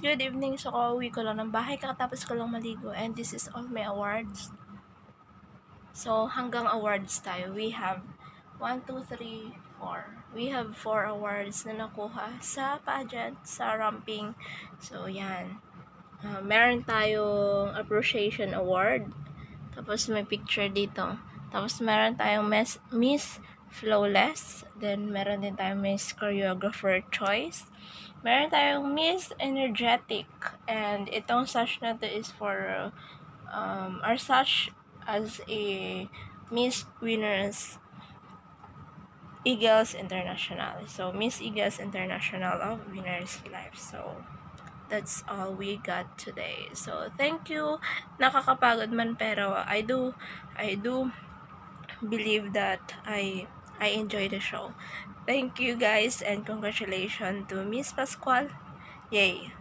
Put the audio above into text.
Good evening. So, kauwi ko lang ng bahay. Kakatapos ko lang maligo. And this is all my awards. So, hanggang awards tayo. We have 1, 2, 3, 4. We have 4 awards na nakuha sa pageant, sa ramping. So, yan. Meron tayong appreciation award. Tapos, may picture dito. Tapos, meron tayong Miss Flawless. Then, meron din tayong Miss Choreographer Choice. Meron tayong Miss Energetic. And itong sash na to is for our sash as a Miss Winners Eagles International. So, Miss Eagles International of Winners Life. So, that's all we got today. So, thank you. Nakakapagod man pero I do believe that I enjoy the show. Thank you guys and congratulations to Miss Pascual. Yay!